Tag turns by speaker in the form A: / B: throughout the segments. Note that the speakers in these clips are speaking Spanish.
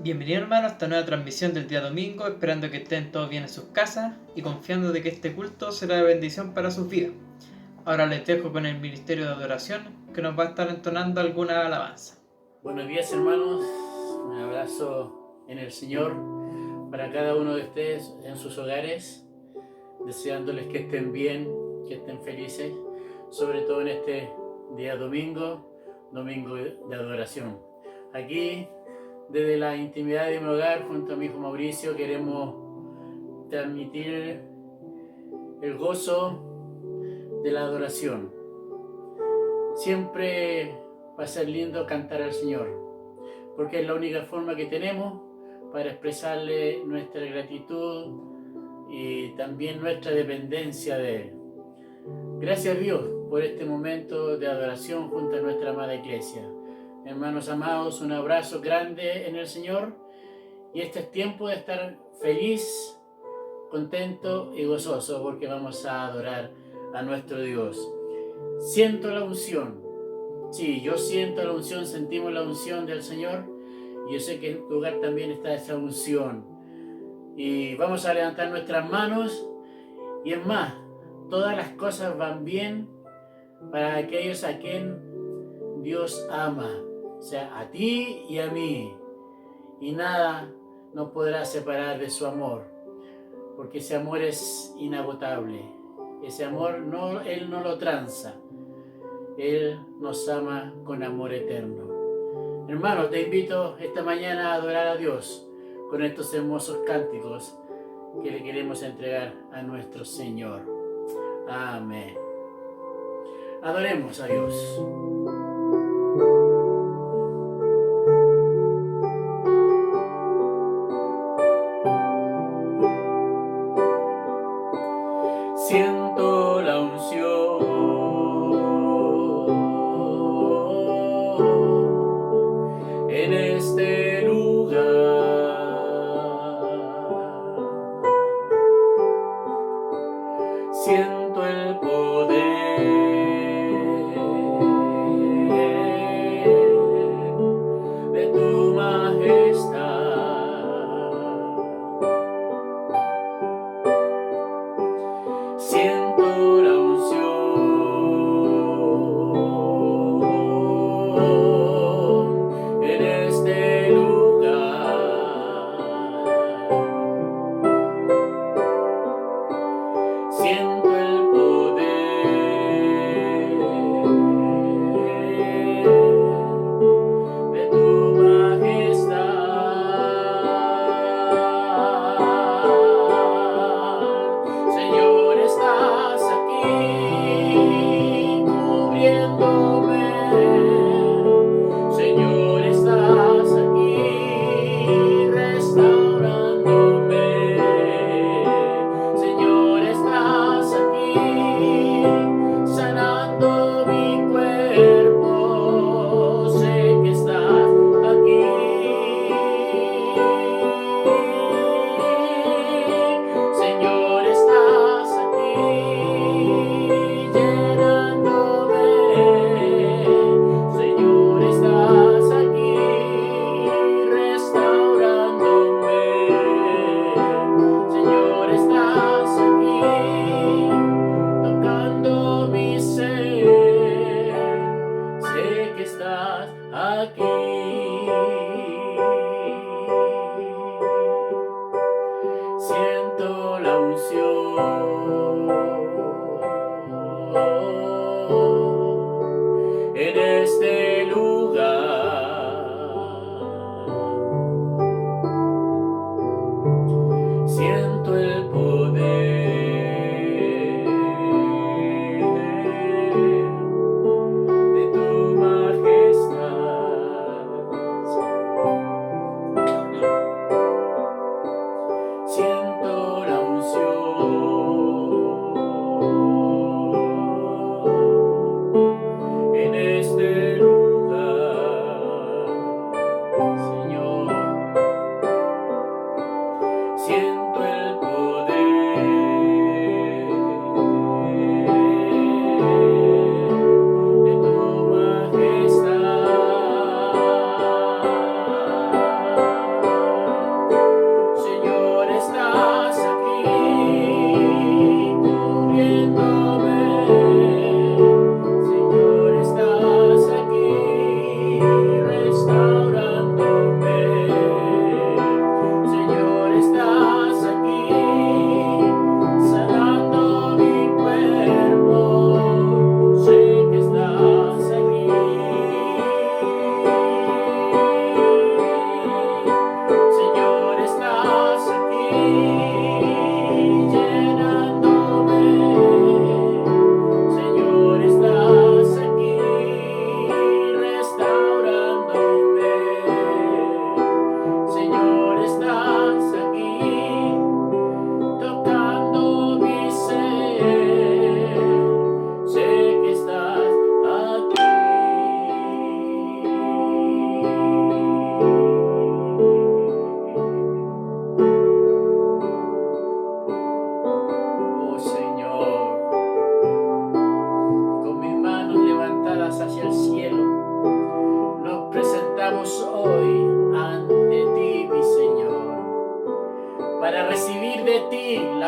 A: Bienvenidos hermanos a esta nueva transmisión del día domingo, esperando que estén todos bien en sus casas y confiando de que este culto será de bendición para sus vidas. Ahora les dejo con el ministerio de adoración que nos va a estar entonando alguna alabanza.
B: Buenos días hermanos, un abrazo en el Señor para cada uno de ustedes en sus hogares, deseándoles que estén bien, que estén felices, sobre todo en este día domingo de adoración. Aquí, desde la intimidad de mi hogar, junto a mi hijo Mauricio, queremos transmitir el gozo de la adoración. Siempre va a ser lindo cantar al Señor, porque es la única forma que tenemos para expresarle nuestra gratitud y también nuestra dependencia de Él. Gracias a Dios por este momento de adoración junto a nuestra amada iglesia. Hermanos amados, un abrazo grande en el Señor, y este es tiempo de estar feliz, contento y gozoso porque vamos a adorar a nuestro Dios. Siento la unción. Sí, yo siento la unción, sentimos la unción del Señor, y yo sé que en tu lugar también está esa unción. Y vamos a levantar nuestras manos, y es más, todas las cosas van bien para aquellos a quien Dios ama, o sea, a ti y a mí, y nada nos podrá separar de su amor, porque ese amor es inagotable. Ese amor Él no lo tranza. Él nos ama con amor eterno. Hermano, te invito esta mañana a adorar a Dios con estos hermosos cánticos que le queremos entregar a nuestro Señor. Amén. Adoremos a Dios. Siento la unción en este lugar. Siento el poder de tu majestad. Siento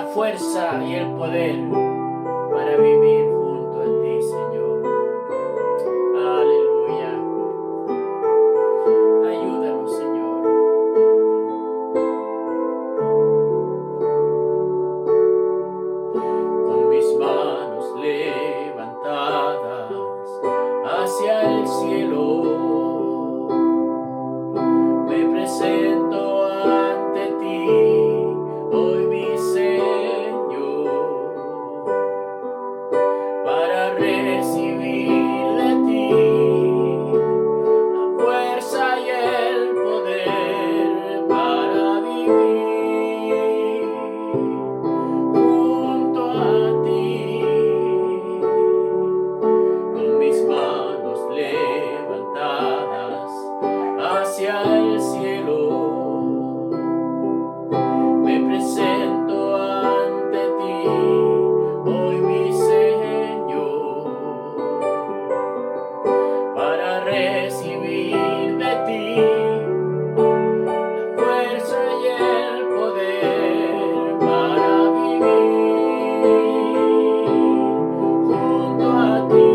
B: la fuerza y el poder para vivir junto a ti, Señor. Aleluya. Ayúdanos, Señor. Con mis manos levantadas hacia el cielo, me presento ante ti, hoy mi Señor, para recibir de ti la fuerza y el poder para vivir junto a ti. Con mis manos levantadas hacia el cielo, me presento ante ti, hoy mi Señor, para recibir de ti la fuerza y el poder para vivir junto a ti.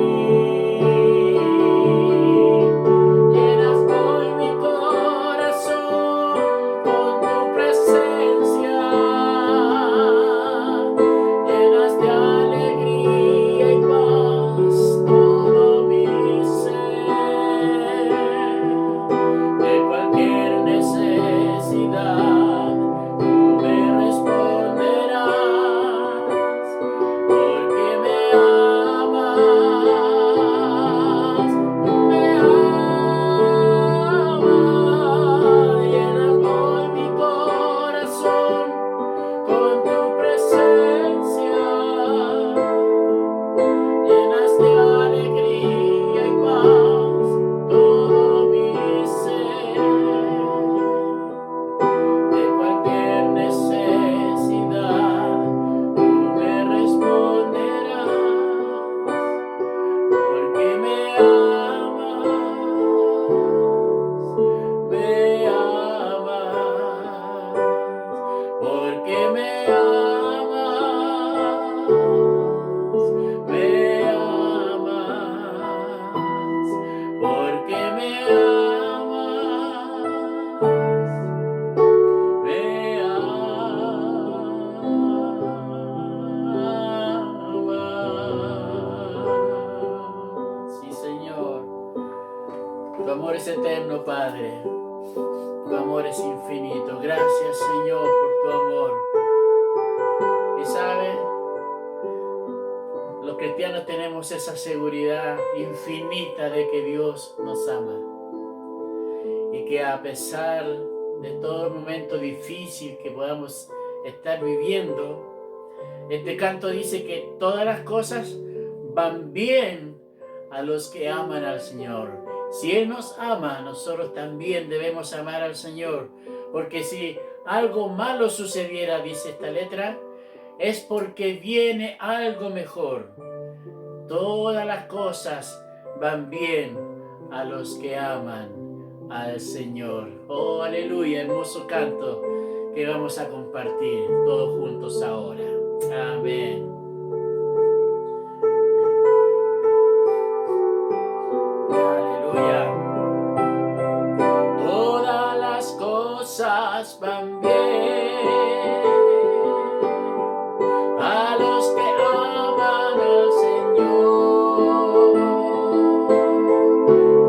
B: Llenas hoy mi corazón con tu presencia, llenas de alegría y paz todo mi ser. De cualquier necesidad tú me responderás, porque me amas, me amas. Llenas hoy mi corazón con tu presencia, llenas de alegría y paz todo mi ser. De cualquier necesidad tú me responderás, porque me amas, porque me amas, porque me amas. Sí, Señor, tu amor es eterno, Padre. Tu amor es infinito. Gracias, Señor, por tu amor. Y sabes, los cristianos tenemos esa seguridad infinita de que Dios nos ama. Y que a pesar de todo el momento difícil que podamos estar viviendo, este canto dice que todas las cosas van bien a los que aman al Señor. Si Él nos ama, nosotros también debemos amar al Señor. Porque si algo malo sucediera, dice esta letra, es porque viene algo mejor. Todas las cosas van bien a los que aman al Señor. Oh, aleluya, hermoso canto que vamos a compartir todos juntos ahora. Amén. Aleluya. Todas las cosas van bien a los que aman al Señor.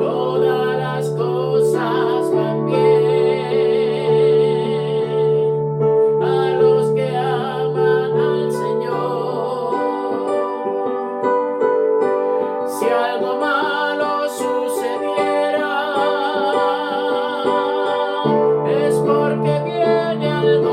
B: Todas las cosas van bien a los que aman al Señor. Si algo malo sucediera, es porque viene algo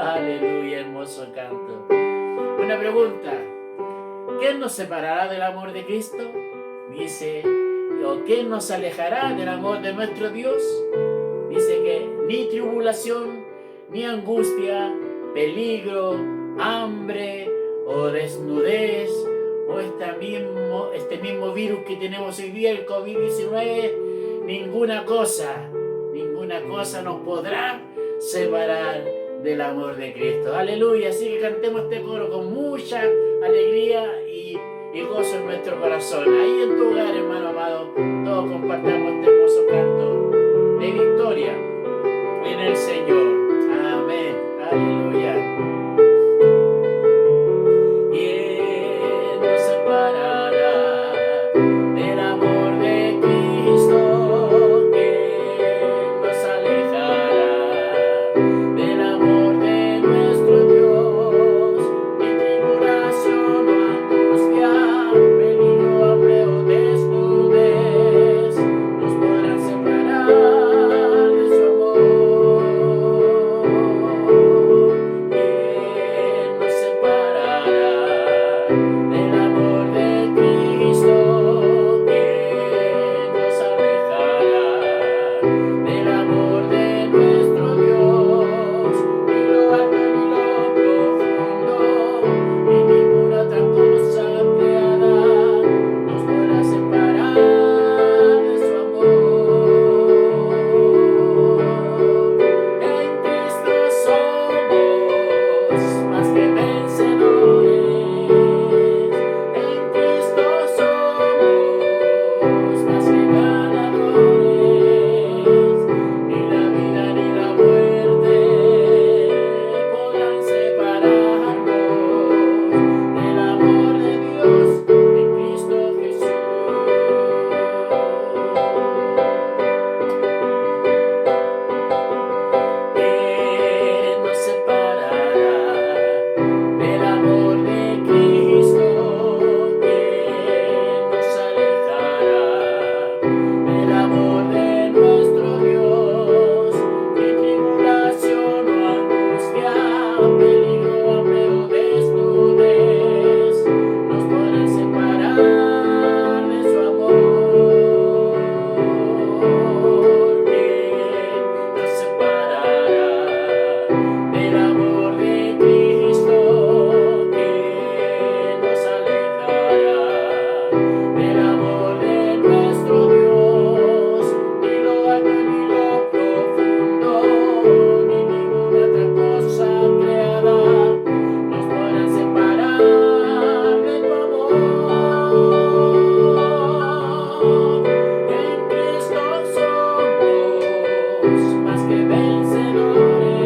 B: Aleluya, hermoso canto. Una pregunta. ¿Quién nos separará del amor de Cristo? Dice, ¿o quién nos alejará del amor de nuestro Dios? Dice que ni tribulación, ni angustia, peligro, hambre o desnudez, o este mismo virus que tenemos hoy día, el COVID-19, ninguna cosa nos podrá separar del amor de Cristo. Aleluya, así que cantemos este coro con mucha alegría y gozo en nuestro corazón. Ahí en tu hogar, hermano amado, todos compartamos este hermoso canto de victoria en el Señor. Amén. Aleluya. ¿Quién nos separará del amor de Cristo? ¿Quién nos alejará del amor de nuestro Dios? Ni tribulación o angustia, peligro, hambre o desnudez nos podrán separar de su amor. ¿Quién nos separará del amor de Cristo? ¿Quién nos alejará del amor de nuestro Dios? Ni lo alto ni lo profundo, ni ninguna otra cosa creada nos podrá separar de su amor. En Cristo somos más que vencedores. En Cristo somos más que ganadores. Ni la vida ni la muerte podrán separarnos del amor de Dios en Cristo Jesús. ¿Quién nos separará del amor de Cristo? ¿Quién nos alejará del amor de nuestro Dios? Ni tribulación o angustia, peligro, hambre o desnudez nos podrán separar de su amor. ¿Quién nos separará del amor de Cristo? ¿Quién nos alejará del amor de nuestro Dios? Ni lo alto ni lo profundo, ni ninguna otra cosa creada nos podrán separar de tu amor. En Cristo somos más que vencedores.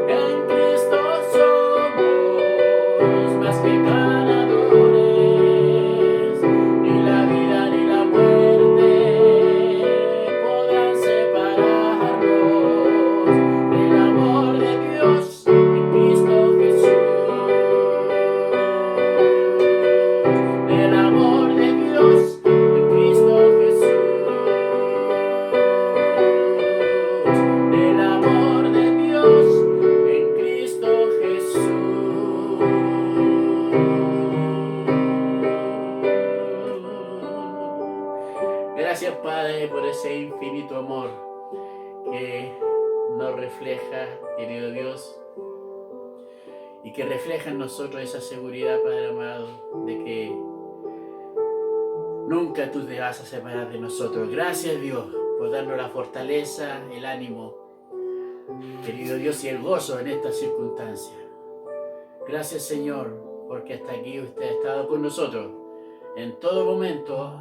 B: En Cristo somos más que ganadores. Ni la vida ni la muerte podrán separarnos del amor de Dios en Cristo Jesús. Del amor de Dios en Cristo Jesús. Del amor de Dios en Cristo Jesús. Gracias, Padre, por ese infinito amor que nos refleja, querido Dios, y que refleja en nosotros esa seguridad, Padre amado, de que nunca tú te vas a separar de nosotros. Gracias, Dios, por darnos la fortaleza, el ánimo, querido Dios, y el gozo en estas circunstancias. Gracias, Señor, porque hasta aquí usted ha estado con nosotros. En todo momento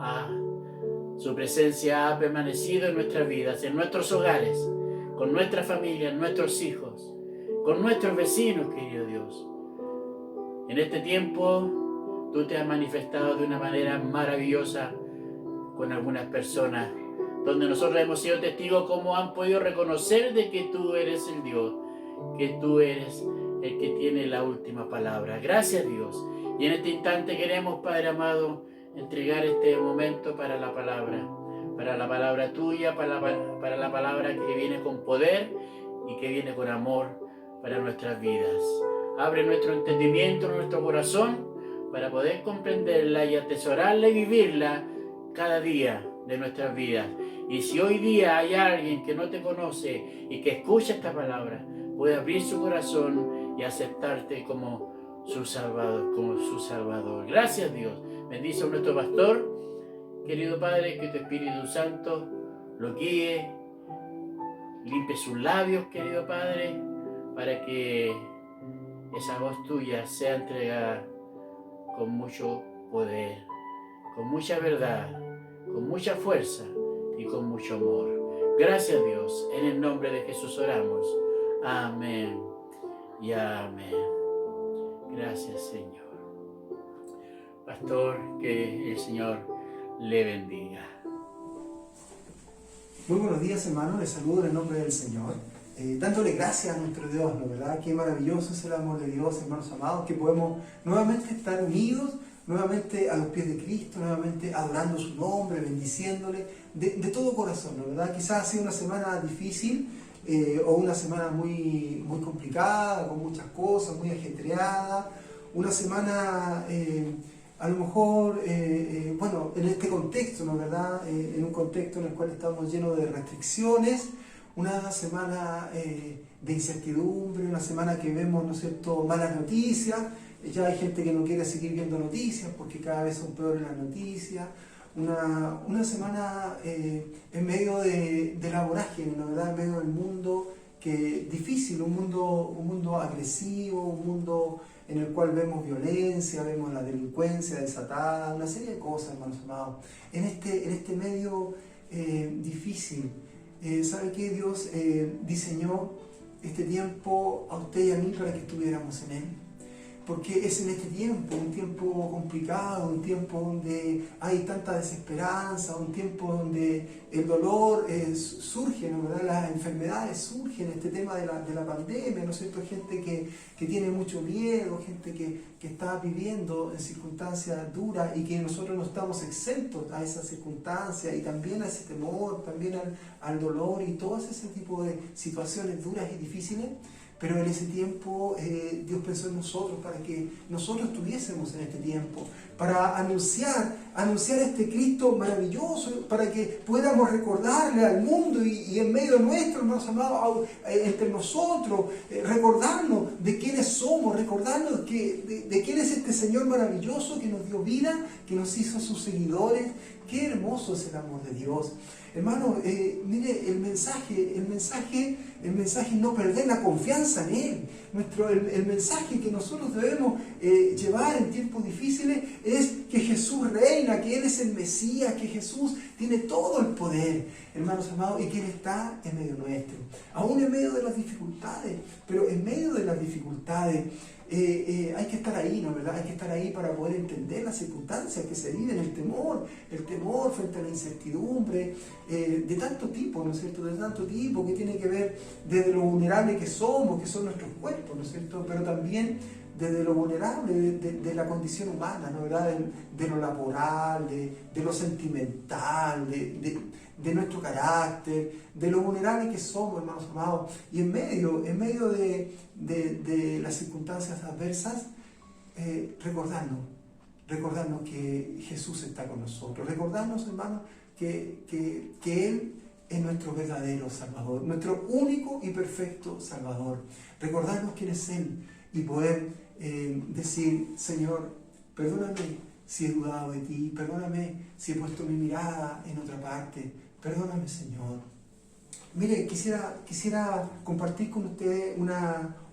B: su presencia ha permanecido en nuestras vidas, en nuestros hogares, con nuestra familia, nuestros hijos, con nuestros vecinos, querido Dios. En este tiempo tú te has manifestado de una manera maravillosa con algunas personas, donde nosotros hemos sido testigos cómo han podido reconocer de que tú eres el Dios, que tú eres el que tiene la última palabra. Gracias, Dios. Y en este instante queremos, Padre amado, entregar este momento para la palabra tuya, para la palabra que viene con poder y que viene con amor para nuestras vidas. Abre nuestro entendimiento, nuestro corazón, para poder comprenderla y atesorarla y vivirla cada día de nuestras vidas. Y si hoy día hay alguien que no te conoce y que escucha esta palabra, puede abrir su corazón y aceptarte como su Salvador. Gracias, Dios. Bendice a nuestro pastor. Querido Padre, que tu Espíritu Santo lo guíe, limpie sus labios, querido Padre, para que esa voz tuya sea entregada con mucho poder, con mucha verdad, con mucha fuerza y con mucho amor. Gracias, Dios. En el nombre de Jesús oramos. Amén y amén. Gracias, Señor. Pastor, que el Señor le bendiga.
C: Muy buenos días, hermanos. Les saludo en el nombre del Señor. Dándole gracias a nuestro Dios, ¿no? ¿Verdad? Qué maravilloso es el amor de Dios, hermanos amados, que podemos nuevamente estar unidos, nuevamente a los pies de Cristo, nuevamente adorando su nombre, bendiciéndole de todo corazón, ¿no? ¿Verdad? Quizás ha sido una semana difícil o una semana muy complicada, con muchas cosas, muy ajetreada, una semana a lo mejor, bueno, en este contexto, ¿no? ¿Verdad? En un contexto en el cual estamos llenos de restricciones, una semana de incertidumbre, una semana que vemos, ¿no es cierto?, malas noticias. Ya hay gente que no quiere seguir viendo noticias porque cada vez son peores las noticias. Una semana en medio de la vorágine, ¿no? ¿Verdad? En medio del mundo que difícil, un mundo agresivo, un mundo en el cual vemos violencia, vemos la delincuencia desatada, una serie de cosas, hermanos amados. En este medio difícil, ¿sabe qué? Dios diseñó este tiempo a usted y a mí para que estuviéramos en Él. Porque es en este tiempo, un tiempo complicado, un tiempo donde hay tanta desesperanza, un tiempo donde el dolor surge, ¿no? ¿Verdad? Las enfermedades surgen, este tema de la pandemia, ¿no es cierto? Gente que tiene mucho miedo, gente que está viviendo en circunstancias duras y que nosotros no estamos exentos a esas circunstancias y también a ese temor, también al dolor y todo ese tipo de situaciones duras y difíciles. Pero en ese tiempo Dios pensó en nosotros para que nosotros estuviésemos en este tiempo, para anunciar este Cristo maravilloso, para que pudiéramos recordarle al mundo y en medio nuestro, hermanos amados, entre nosotros, recordarnos de quiénes somos, recordarnos de quién es este Señor maravilloso que nos dio vida, que nos hizo sus seguidores. Qué hermoso es el amor de Dios. Hermano, mire, el mensaje no perder la confianza en Él. El mensaje que nosotros debemos llevar en tiempos difíciles es que Jesús reina, que Él es el Mesías, que Jesús tiene todo el poder, hermanos amados, y que Él está en medio nuestro. Aún en medio de las dificultades, pero en medio de las dificultades hay que estar ahí, ¿no? ¿Verdad? Hay que estar ahí para poder entender las circunstancias que se viven, el temor frente a la incertidumbre, de tanto tipo, ¿no es cierto? De tanto tipo que tiene que ver desde lo vulnerable que somos, que son nuestros cuerpos, ¿no es cierto? Pero también desde lo vulnerable de la condición humana, ¿no? ¿Verdad? De lo laboral, de lo sentimental, de nuestro carácter, de lo vulnerable que somos, hermanos amados. Y en medio de las circunstancias adversas, recordarnos que Jesús está con nosotros. Recordarnos, hermanos, que Él es nuestro verdadero Salvador, nuestro único y perfecto Salvador. Recordarnos quién es Él y poder decir: Señor, perdóname si he dudado de ti, perdóname si he puesto mi mirada en otra parte, perdóname, Señor. Mire, quisiera compartir con ustedes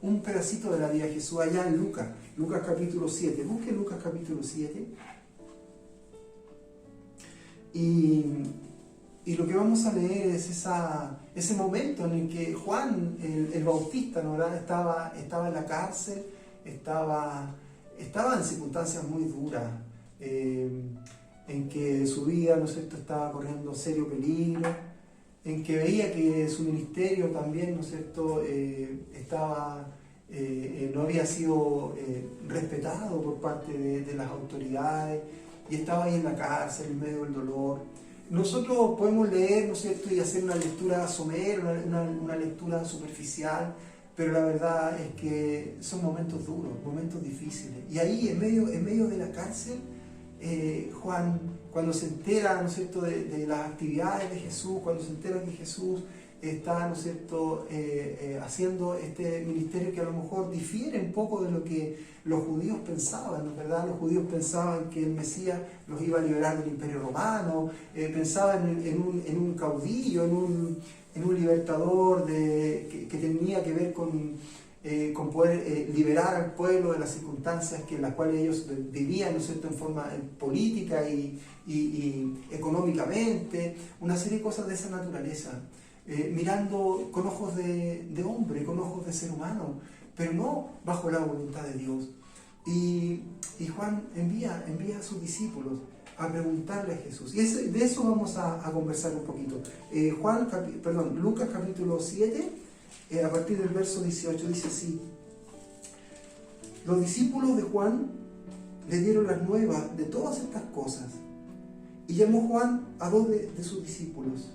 C: un pedacito de la vida de Jesús allá en Lucas capítulo 7. Busque Lucas capítulo 7. Y lo que vamos a leer es ese momento en el que Juan el Bautista, ¿no? ¿Verdad? Estaba en la cárcel, estaba en circunstancias muy duras, en que su vida, ¿no es cierto?, estaba corriendo serio peligro, en que veía que su ministerio también, ¿no es cierto?, no había sido respetado por parte de las autoridades, y estaba ahí en la cárcel, en medio del dolor. Nosotros podemos leer, ¿no es cierto?, y hacer una lectura somera, una lectura superficial, pero la verdad es que son momentos duros, momentos difíciles. Y ahí, en medio de la cárcel, Juan, cuando se entera, ¿no es cierto?, de las actividades de Jesús, cuando se entera que Jesús está, ¿no es cierto?, haciendo este ministerio que a lo mejor difiere un poco de lo que los judíos pensaban, ¿no es verdad? Los judíos pensaban que el Mesías los iba a liberar del Imperio Romano, pensaban en un caudillo, en un libertador que tenía que ver con poder liberar al pueblo de las circunstancias en las cuales ellos vivían, ¿no es cierto?, en forma política y económicamente, una serie de cosas de esa naturaleza. Mirando con ojos de hombre, con ojos de ser humano, pero no bajo la voluntad de Dios. Y Juan envía a sus discípulos a preguntarle a Jesús. Y de eso vamos a conversar un poquito. Lucas capítulo 7, a partir del verso 18, dice así: los discípulos de Juan le dieron las nuevas de todas estas cosas, y llamó Juan a 2 de sus discípulos,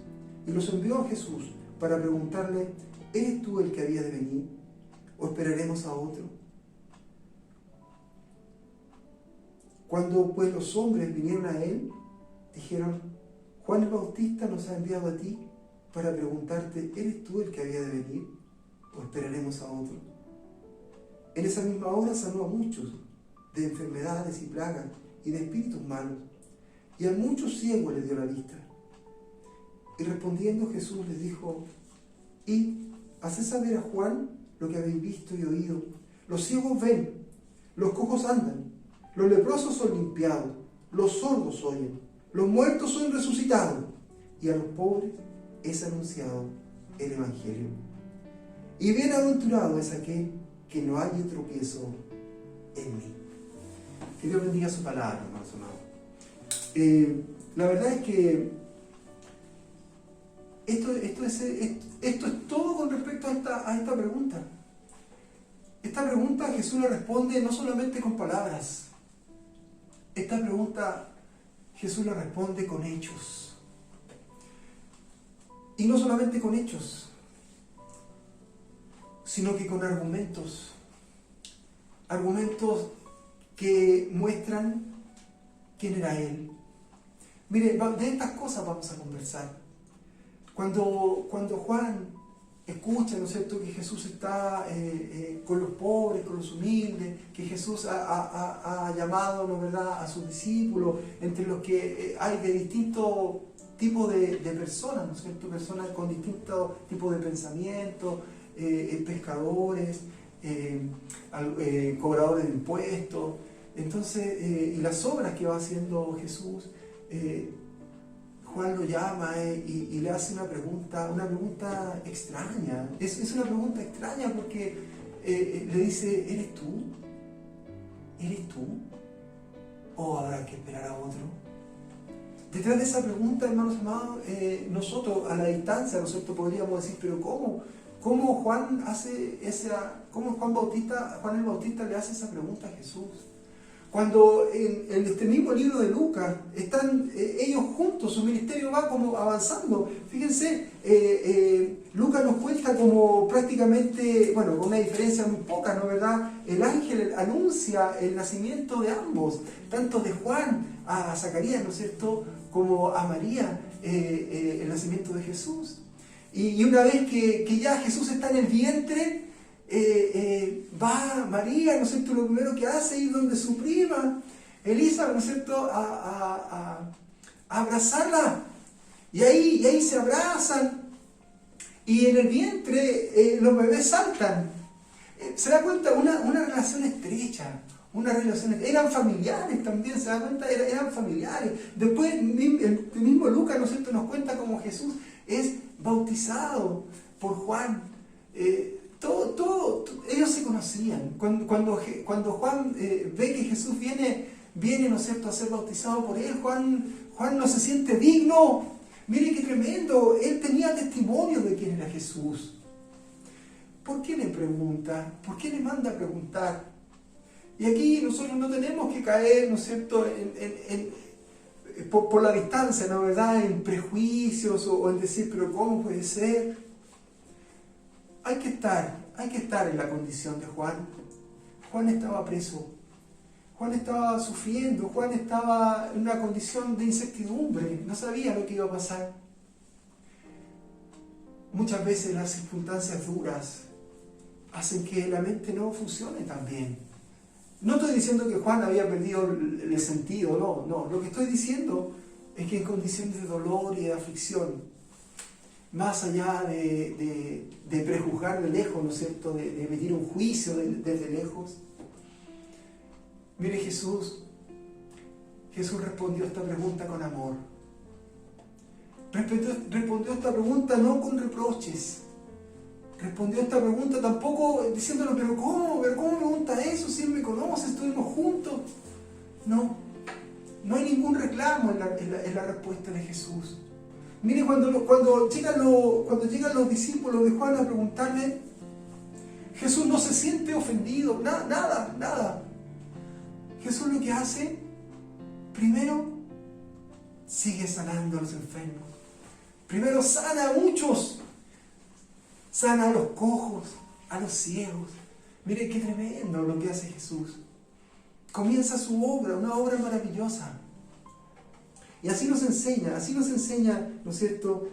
C: y los envió a Jesús para preguntarle: ¿eres tú el que había de venir, o esperaremos a otro? Cuando pues los hombres vinieron a él, dijeron: Juan el Bautista nos ha enviado a ti para preguntarte: ¿eres tú el que había de venir, o esperaremos a otro? En esa misma hora sanó a muchos de enfermedades y plagas y de espíritus malos, y a muchos ciegos les dio la vista. Y respondiendo Jesús les dijo: id, haced saber a Juan lo que habéis visto y oído. Los ciegos ven, los cojos andan, los leprosos son limpiados, los sordos oyen, los muertos son resucitados, y a los pobres es anunciado el Evangelio. Y bienaventurado es aquel que no haya tropiezo en mí. Que Dios bendiga su palabra, hermanos amados. La verdad es que esto es todo con respecto a esta pregunta. Esta pregunta Jesús la responde no solamente con palabras. Esta pregunta Jesús la responde con hechos. Y no solamente con hechos, sino que con argumentos. Argumentos que muestran quién era Él. Mire, de estas cosas vamos a conversar. Cuando Juan escucha, ¿no es cierto?, que Jesús está con los pobres, con los humildes, que Jesús ha llamado, ¿no es verdad?, a sus discípulos, entre los que hay de distintos tipos de personas, ¿no es cierto?, personas con distintos tipos de pensamientos, pescadores, cobradores de impuestos. Entonces, y las obras que va haciendo Jesús, Juan lo llama y le hace una pregunta extraña. Es una pregunta extraña porque le dice: ¿eres tú? ¿Eres tú? ¿O habrá que esperar a otro? Detrás de esa pregunta, hermanos amados, nosotros a la distancia, nosotros podríamos decir: ¿pero cómo Juan el Bautista le hace esa pregunta a Jesús? Cuando en este mismo libro de Lucas están ellos juntos, su ministerio va como avanzando. Fíjense, Lucas nos cuenta como prácticamente, bueno, con una diferencia muy poca, ¿no es verdad? El ángel anuncia el nacimiento de ambos, tanto de Juan a Zacarías, ¿no es cierto?, como a María, el nacimiento de Jesús. Y una vez que ya Jesús está en el vientre, va María, ¿no es cierto?, lo primero que hace es ir donde su prima Elisa, ¿no es cierto?, a abrazarla, y ahí se abrazan, y en el vientre los bebés saltan. Se da cuenta, una relación estrecha, eran familiares también, se da cuenta, eran familiares. Después el mismo Lucas, ¿no es cierto?, nos cuenta cómo Jesús es bautizado por Juan. Ellos se conocían. Cuando Juan ve que Jesús viene, ¿no es cierto?, a ser bautizado por él, Juan no se siente digno. Mire qué tremendo, él tenía testimonio de quién era Jesús. ¿Por qué le pregunta? ¿Por qué le manda a preguntar? Y aquí nosotros no tenemos que caer, ¿no es cierto?, por la distancia, ¿no es verdad?, en prejuicios o en decir: ¿pero cómo puede ser? hay que estar en la condición de Juan. Juan estaba preso, Juan estaba sufriendo, Juan estaba en una condición de incertidumbre, no sabía lo que iba a pasar. Muchas veces las circunstancias duras hacen que la mente no funcione tan bien. No estoy diciendo que Juan había perdido el sentido, no. Lo que estoy diciendo es que en condiciones de dolor y de aflicción, más allá de prejuzgar de lejos, ¿no es cierto?, de emitir un juicio desde lejos, mire, Jesús respondió a esta pregunta con amor. Respondió a esta pregunta no con reproches. Respondió a esta pregunta tampoco diciéndole, pero ¿cómo me pregunta eso? Si él me conoce, estuvimos juntos. No hay ningún reclamo en la respuesta de Jesús. Mire, cuando llegan los discípulos de Juan a preguntarle, Jesús no se siente ofendido, nada. Jesús lo que hace, primero, sigue sanando a los enfermos. Primero sana a muchos. Sana a los cojos, a los ciegos. Mire qué tremendo lo que hace Jesús. Comienza su obra, una obra maravillosa. Y así nos enseña, ¿no es cierto?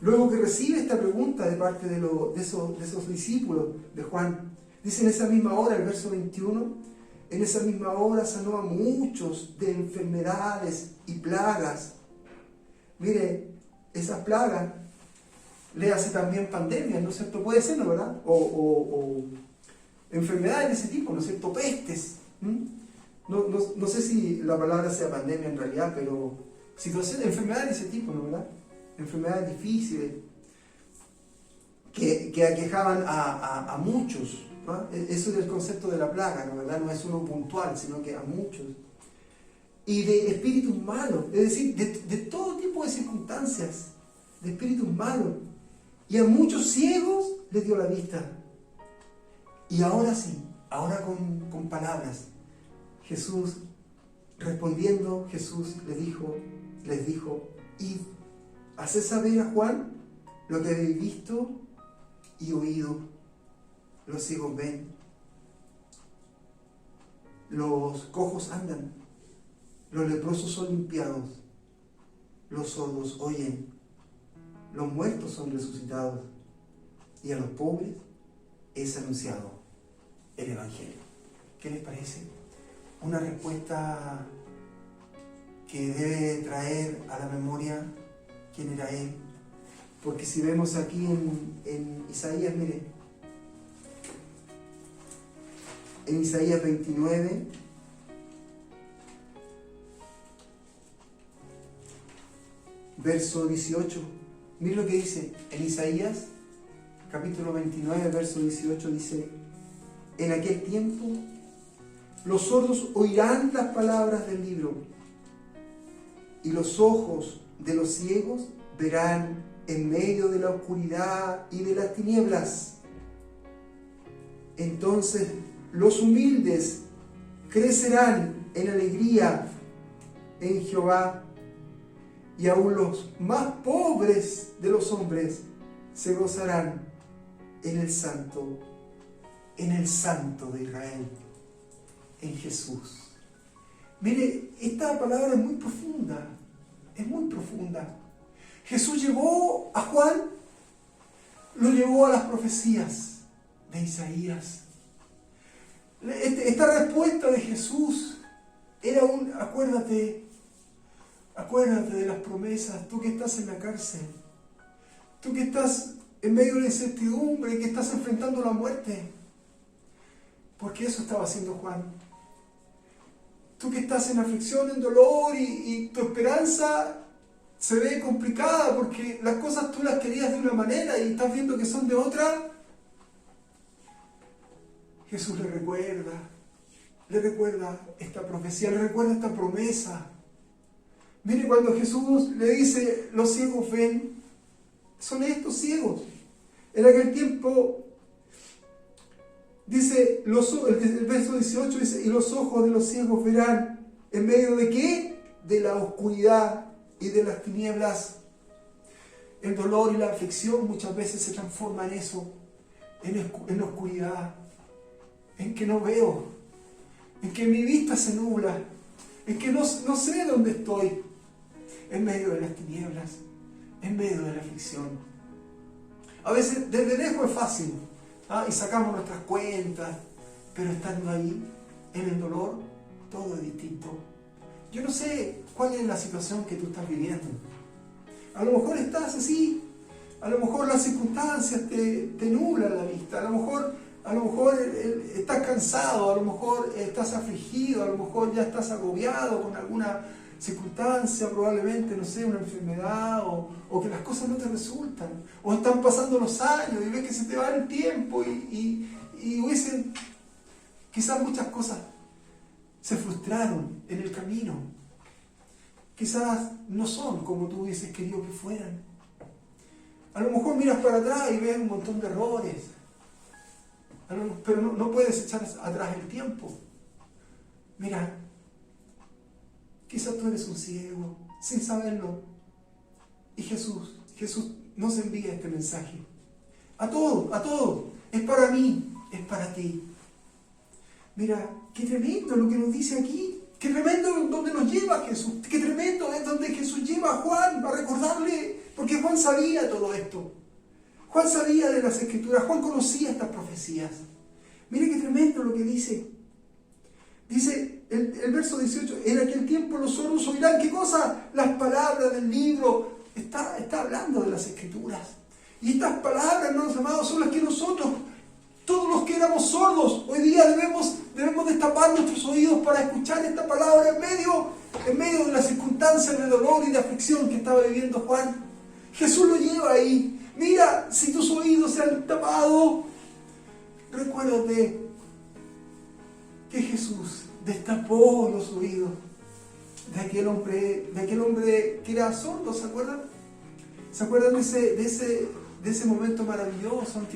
C: Luego que recibe esta pregunta de parte de esos discípulos de Juan, dice en esa misma hora, el verso 21, en esa misma hora sanó a muchos de enfermedades y plagas. Mire, esas plagas, le hace también pandemias, ¿no es cierto? Puede ser, ¿no, verdad? O enfermedades de ese tipo, ¿no es cierto? Pestes. No sé si la palabra sea pandemia en realidad, pero enfermedades de ese tipo, ¿no, verdad? Enfermedades difíciles que aquejaban a muchos, ¿no? Eso es el concepto de la plaga, ¿no, verdad? No es uno puntual, sino que a muchos. Y de espíritus malos, es decir, de todo tipo de circunstancias, de espíritus malos. Y a muchos ciegos les dio la vista. Y ahora sí, ahora con palabras, Jesús respondiendo, Jesús les dijo, id, haced saber a Juan lo que habéis visto y oído. Los ciegos ven, los cojos andan, los leprosos son limpiados, los sordos oyen, los muertos son resucitados y a los pobres es anunciado el Evangelio. ¿Qué les parece? Una respuesta que debe traer a la memoria quién era Él. Porque si vemos aquí en Isaías, mire, en Isaías 29, verso 18, mire lo que dice en Isaías, capítulo 29, verso 18, dice, en aquel tiempo los sordos oirán las palabras del libro y los ojos de los ciegos verán en medio de la oscuridad y de las tinieblas. Entonces los humildes crecerán en alegría en Jehová, y aún los más pobres de los hombres se gozarán en el Santo de Israel, en Jesús. Mire, esta palabra es muy profunda, Jesús llevó a Juan, lo llevó a las profecías de Isaías. Esta respuesta de Jesús era acuérdate de las promesas, tú que estás en la cárcel, tú que estás en medio de la incertidumbre, que estás enfrentando la muerte, porque eso estaba haciendo Juan. Tú que estás en aflicción, en dolor y tu esperanza se ve complicada porque las cosas tú las querías de una manera y estás viendo que son de otra. Jesús le recuerda esta profecía, le recuerda esta promesa. Mire, cuando Jesús le dice, los ciegos ven, son estos ciegos. En aquel tiempo, dice, el verso 18 dice, y los ojos de los ciegos verán, ¿en medio de qué? De la oscuridad y de las tinieblas. El dolor y la aflicción muchas veces se transforma en eso, en la oscuridad, en que no veo, en que mi vista se nubla, en que no sé dónde estoy, en medio de las tinieblas, en medio de la aflicción. A veces desde lejos es fácil, y sacamos nuestras cuentas, pero estando ahí, en el dolor, todo es distinto. Yo no sé cuál es la situación que tú estás viviendo. A lo mejor estás así, a lo mejor las circunstancias te nublan la vista, a lo mejor estás cansado, a lo mejor estás afligido, a lo mejor ya estás agobiado con alguna circunstancia, probablemente, no sé, una enfermedad, o que las cosas no te resultan, o están pasando los años y ves que se te va el tiempo y hubiesen, quizás muchas cosas se frustraron en el camino. Quizás no son como tú hubieses querido que fueran. A lo mejor miras para atrás y ves un montón de errores, pero no puedes echar atrás el tiempo. Mira, quizás tú eres un ciego, sin saberlo. Y Jesús nos envía este mensaje. A todos. Es para mí, es para ti. Mira, qué tremendo lo que nos dice aquí. Qué tremendo donde nos lleva Jesús. Qué tremendo es donde Jesús lleva a Juan a recordarle. Porque Juan sabía todo esto. Juan sabía de las Escrituras. Juan conocía estas profecías. Mire qué tremendo lo que dice. Dice el verso 18. En aquel tiempo los sordos oirán. ¿Qué cosa? Las palabras del libro. Está hablando de las Escrituras. Y estas palabras, hermanos amados, son las que nosotros, todos los que éramos sordos, hoy día debemos destapar nuestros oídos para escuchar esta palabra en medio de las circunstancias de dolor y de aflicción que estaba viviendo Juan. Jesús lo lleva ahí. Mira, si tus oídos se han tapado, recuérdate que Jesús destapó los oídos de aquel hombre que era sordo, ¿se acuerdan? ¿Se acuerdan de ese momento maravilloso en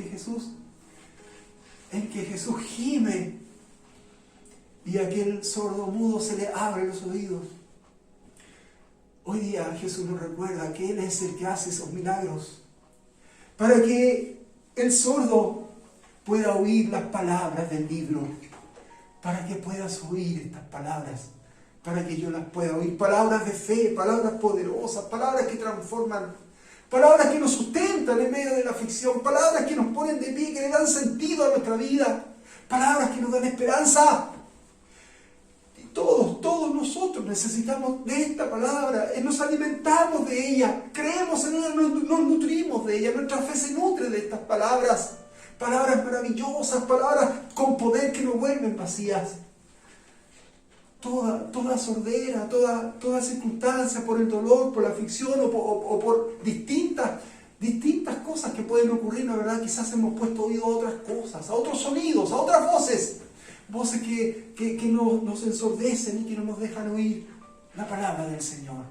C: que Jesús gime y a aquel sordo mudo se le abren los oídos? Hoy día Jesús nos recuerda que Él es el que hace esos milagros para que el sordo pueda oír las palabras del libro, para que puedas oír estas palabras, para que yo las pueda oír. Palabras de fe, palabras poderosas, palabras que transforman, palabras que nos sustentan en medio de la aflicción, palabras que nos ponen de pie, que le dan sentido a nuestra vida, palabras que nos dan esperanza. Y todos nosotros necesitamos de esta palabra, nos alimentamos de ella, creemos en ella, nos nutrimos de ella, nuestra fe se nutre de estas palabras. Palabras maravillosas, palabras con poder que nos vuelven vacías. Toda sordera, toda circunstancia, por el dolor, por la aflicción o por distintas cosas que pueden ocurrir, la verdad, quizás hemos puesto oído a otras cosas, a otros sonidos, a otras voces que nos ensordecen y que no nos dejan oír la palabra del Señor.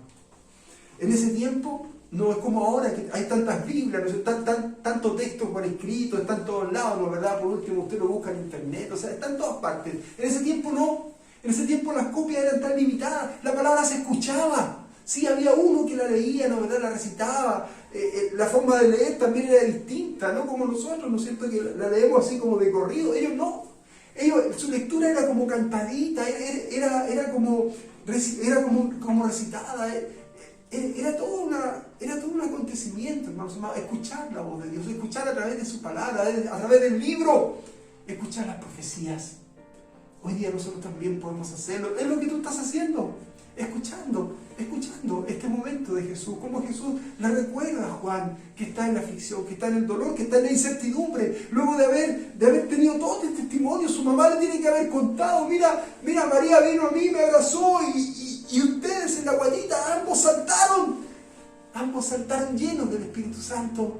C: En ese tiempo, no es como ahora que hay tantas Biblias, tantos textos por escrito, están en todos lados, ¿no? ¿Verdad? Por último usted lo busca en internet, o sea, está en todas partes. En ese tiempo no. En ese tiempo las copias eran tan limitadas, la palabra se escuchaba. Sí, había uno que la leía, ¿no? ¿Verdad? La recitaba. La forma de leer también era distinta, ¿no? Como nosotros, ¿no es cierto? Que la leemos así como de corrido. Ellos no. Su lectura era como cantadita, era como recitada. Era todo un acontecimiento, hermanos amados. Escuchar la voz de Dios, escuchar a través de su palabra, a través del libro, escuchar las profecías. Hoy día nosotros también podemos hacerlo. Es lo que tú estás haciendo, escuchando este momento de Jesús, como Jesús le recuerda a Juan que está en la aflicción, que está en el dolor, que está en la incertidumbre. Luego de haber tenido todo este testimonio, su mamá le tiene que haber contado: mira, María vino a mí, me abrazó y ustedes en la guayita ambos saltaron llenos del Espíritu Santo.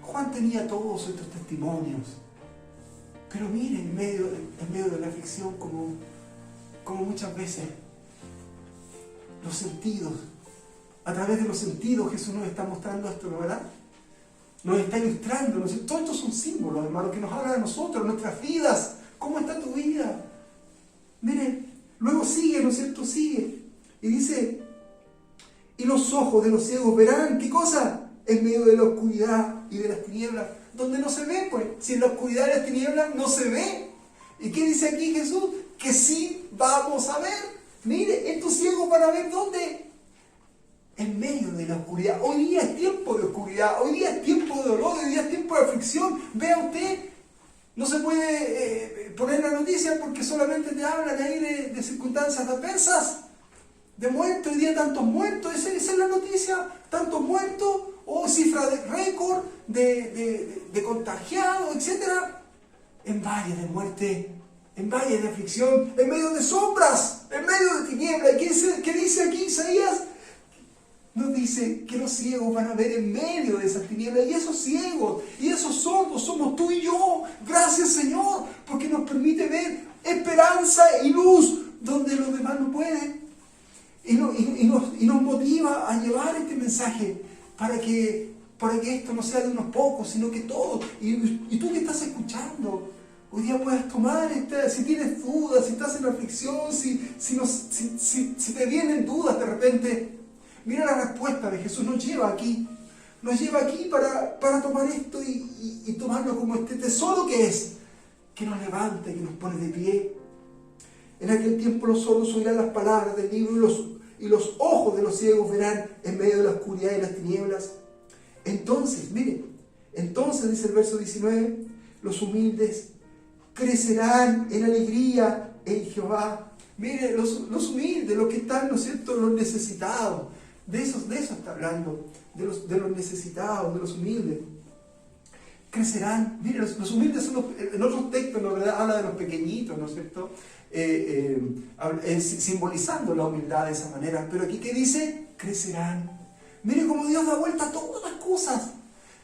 C: Juan tenía todos estos testimonios. Pero miren, en medio de la aflicción, como muchas veces los sentidos, a través de los sentidos Jesús nos está mostrando esto, ¿no? ¿Verdad? Nos está ilustrando, ¿no? Todos estos son símbolos, hermano, que nos hablan a nosotros, nuestras vidas. ¿Cómo está tu vida? Miren, luego sigue, ¿no es cierto? Sigue. Y dice, y los ojos de los ciegos verán, ¿qué cosa? En medio de la oscuridad y de las tinieblas, donde no se ve, pues. Si en la oscuridad y las tinieblas no se ve. ¿Y qué dice aquí Jesús? Que sí vamos a ver. Mire, estos ciegos van a ver ¿dónde? En medio de la oscuridad. Hoy día es tiempo de oscuridad, hoy día es tiempo de dolor, hoy día es tiempo de aflicción. Vea usted, no se puede poner la noticia porque solamente te hablan ahí de circunstancias adversas, de muertos. Hoy día tantos muertos, esa es la noticia, tantos muertos, o cifra de récord de contagiados, etc. En valles de muerte, en valles de aflicción, en medio de sombras, en medio de tinieblas. ¿Y qué dice aquí Isaías? Nos dice que los ciegos van a ver en medio de esas tinieblas, y esos ciegos y esos sordos somos tú y yo. Gracias, Señor, porque nos permite ver esperanza y luz donde los demás no pueden. Y nos motiva a llevar este mensaje para que esto no sea de unos pocos, sino que todos. Y tú que estás escuchando, hoy día puedes tomar, si tienes dudas, si estás en aflicción, si te vienen dudas de repente. Mira la respuesta de Jesús, nos lleva aquí para tomar esto y tomarlo como este tesoro que nos levanta y que nos pone de pie. En aquel tiempo los sordos oirán las palabras del libro y los ojos de los ciegos verán en medio de la oscuridad y las tinieblas. Entonces, mire, dice el verso 19, los humildes crecerán en alegría en Jehová. Mire, los humildes, los que están, ¿no es cierto?, los necesitados. De eso está hablando, de los necesitados, de los humildes. Crecerán. Mire, los humildes son en otros textos, ¿no?, ¿verdad?, habla de los pequeñitos, ¿no es cierto?, simbolizando la humildad de esa manera. Pero aquí, ¿qué dice? Crecerán. Mire cómo Dios da vuelta a todas las cosas.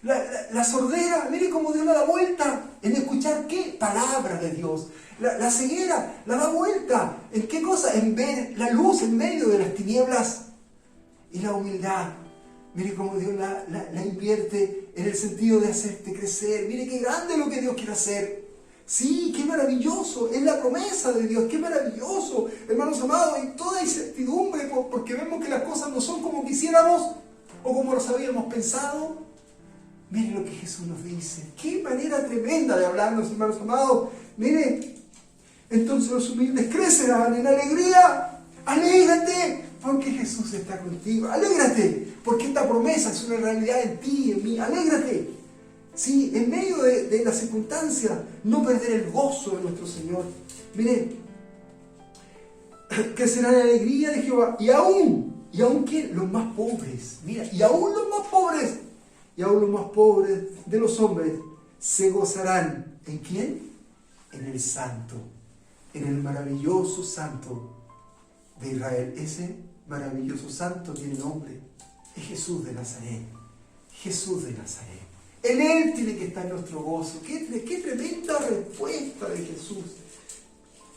C: La sordera, mire cómo Dios la da vuelta en escuchar ¿qué? Palabras de Dios. La ceguera la da vuelta. ¿En qué cosa? En ver la luz en medio de las tinieblas. Y la humildad, mire cómo Dios la invierte en el sentido de hacerte crecer. Mire qué grande lo que Dios quiere hacer. Sí, qué maravilloso, es la promesa de Dios, qué maravilloso. Hermanos amados, hay toda incertidumbre porque vemos que las cosas no son como quisiéramos o como los habíamos pensado. Mire lo que Jesús nos dice. Qué manera tremenda de hablarnos, hermanos amados. Mire, entonces los humildes crecerán en alegría. Alégrate, porque Jesús está contigo. Alégrate, porque esta promesa es una realidad en ti y en mí. Alégrate. Sí, en medio de la circunstancia, no perder el gozo de nuestro Señor. Mire, crecerán en alegría de Jehová. Y aún que los más pobres, mira, y aún los más pobres de los hombres se gozarán. ¿En quién? En el Santo, en el maravilloso Santo de Israel. Ese maravilloso Santo tiene nombre, es Jesús de Nazaret. Jesús de Nazaret. En Él tiene que estar nuestro gozo. Qué tremenda respuesta de Jesús.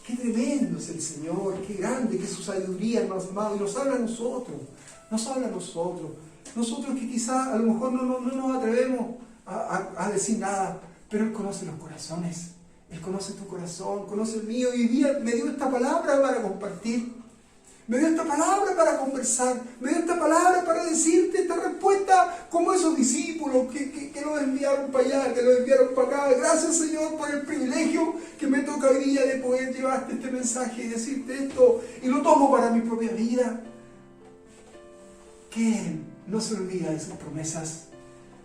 C: Qué tremendo es el Señor, qué grande, qué su sabiduría, hermanos amados. Y nos habla a nosotros. Nosotros que quizá a lo mejor no nos atrevemos a decir nada, pero Él conoce los corazones. Él conoce tu corazón, conoce el mío. Y hoy día me dio esta palabra para compartir. Me dio esta palabra para conversar. Me dio esta palabra para decirte esta respuesta como esos discípulos que los enviaron para allá, que los enviaron para acá. Gracias, Señor, por el privilegio que me toca hoy día de poder llevarte este mensaje y decirte esto. Y lo tomo para mi propia vida. Que Él no se olvida de sus promesas.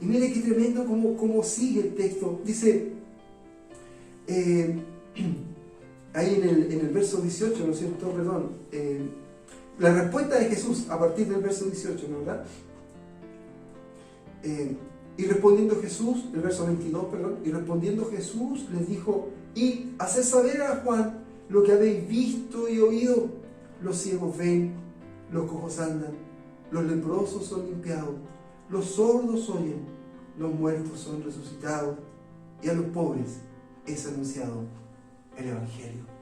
C: Y mire qué tremendo cómo sigue el texto. Dice, ahí en el verso 18, ¿no es cierto? Perdón. La respuesta de Jesús a partir del verso 18, ¿no, verdad? Y respondiendo Jesús, el verso 22, perdón, y respondiendo Jesús les dijo, y haced saber a Juan lo que habéis visto y oído. Los ciegos ven, los cojos andan, los leprosos son limpiados, los sordos oyen, los muertos son resucitados, y a los pobres es anunciado el Evangelio.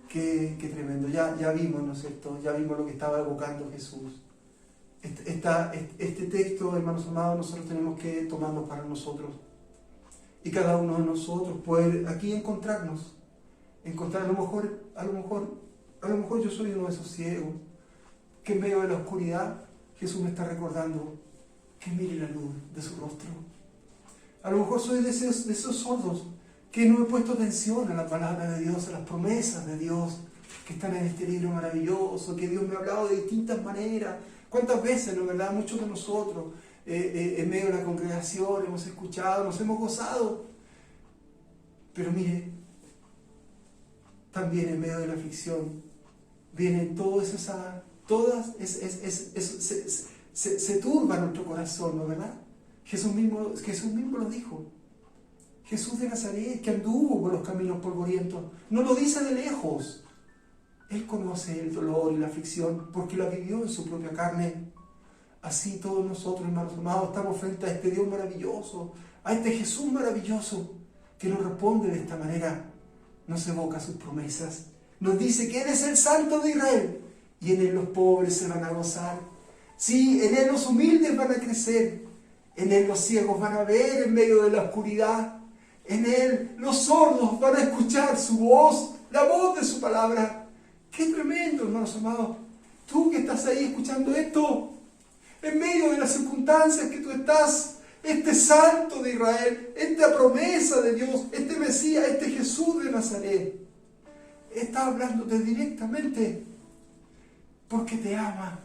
C: Qué tremendo. Ya vimos, ¿no es cierto? Ya vimos lo que estaba evocando Jesús. Este texto, hermanos amados, nosotros tenemos que tomarlo para nosotros. Y cada uno de nosotros poder aquí encontrarnos. A lo mejor yo soy uno de esos ciegos que en medio de la oscuridad Jesús me está recordando que mire la luz de su rostro. A lo mejor soy de esos sordos que no he puesto atención a la palabra de Dios, a las promesas de Dios que están en este libro maravilloso, que Dios me ha hablado de distintas maneras. ¿Cuántas veces, no verdad? Muchos de nosotros en medio de la congregación hemos escuchado, nos hemos gozado. Pero mire, también en medio de la aflicción vienen se turba nuestro corazón, ¿no verdad? Jesús mismo lo dijo. Jesús de Nazaret, que anduvo por los caminos polvorientos, no lo dice de lejos. Él conoce el dolor y la aflicción porque lo vivió en su propia carne. Así todos nosotros, hermanos amados, estamos frente a este Dios maravilloso, a este Jesús maravilloso, que nos responde de esta manera. Nos evoca sus promesas. Nos dice que Él es el Santo de Israel y en Él los pobres se van a gozar. Sí, en Él los humildes van a crecer. En Él los ciegos van a ver en medio de la oscuridad. En Él los sordos van a escuchar su voz, la voz de su palabra. ¡Qué tremendo, hermanos amados! Tú que estás ahí escuchando esto, en medio de las circunstancias que tú estás, este Santo de Israel, esta promesa de Dios, este Mesías, este Jesús de Nazaret, está hablándote directamente porque te ama.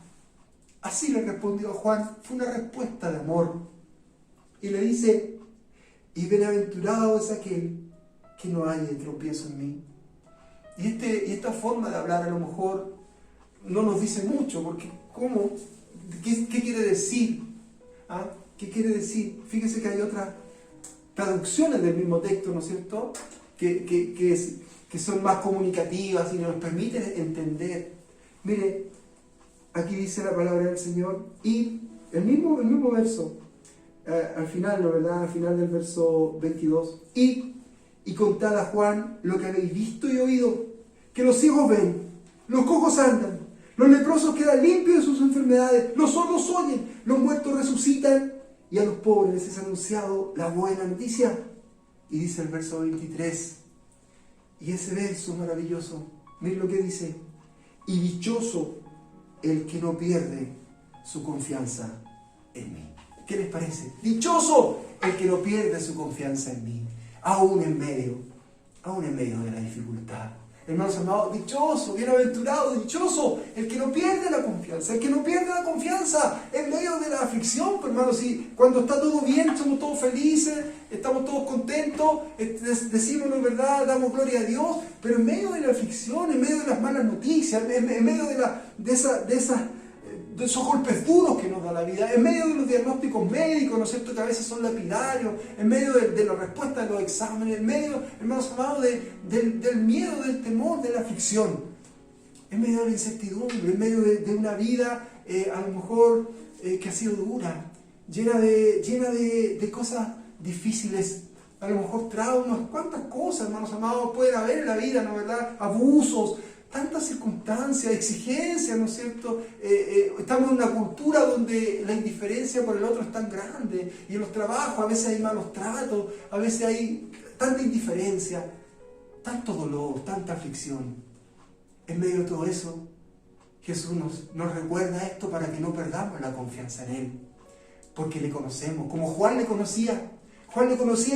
C: Así le respondió a Juan, fue una respuesta de amor. Y le dice, y bienaventurado es aquel que no haya tropiezo en mí. Y esta forma de hablar a lo mejor no nos dice mucho, porque ¿cómo? ¿Qué quiere decir? ¿Ah? ¿Qué quiere decir? Fíjense que hay otras traducciones del mismo texto, ¿no es cierto? Que son más comunicativas y nos permiten entender. Mire, aquí dice la palabra del Señor, y el mismo verso, al final, ¿no verdad? Al final del verso 22, y contad a Juan lo que habéis visto y oído, que los ciegos ven, los cojos andan, los leprosos quedan limpios de sus enfermedades, los sordos oyen, los muertos resucitan, y a los pobres les es anunciado la buena noticia. Y dice el verso 23, y ese verso maravilloso, miren lo que dice, y dichoso el que no pierde su confianza en mí. ¿Qué les parece? Dichoso el que no pierde su confianza en mí, aún en medio de la dificultad. Hermanos amados, dichoso, bienaventurado, dichoso el que no pierde la confianza, el que no pierde la confianza en medio de la aflicción. Pues, hermanos, si cuando está todo bien, somos todos felices, estamos todos contentos, decimos la verdad, damos gloria a Dios, pero en medio de la aflicción, en medio de las malas noticias, en medio de esos golpes duros que nos da la vida, en medio de los diagnósticos médicos, ¿no es cierto?, que a veces son lapidarios, en medio de la respuesta de los exámenes, en medio, hermanos amados, del miedo, del temor, de la aflicción, en medio de la incertidumbre, en medio de una vida a lo mejor que ha sido dura, llena de cosas difíciles, a lo mejor traumas, cuántas cosas, hermanos amados, pueden haber en la vida, ¿no es verdad?, abusos, tantas circunstancias, exigencias, ¿no es cierto? Estamos en una cultura donde la indiferencia por el otro es tan grande, y en los trabajos a veces hay malos tratos, a veces hay tanta indiferencia, tanto dolor, tanta aflicción. En medio de todo eso, Jesús nos recuerda esto para que no perdamos la confianza en Él, porque le conocemos, como Juan le conocía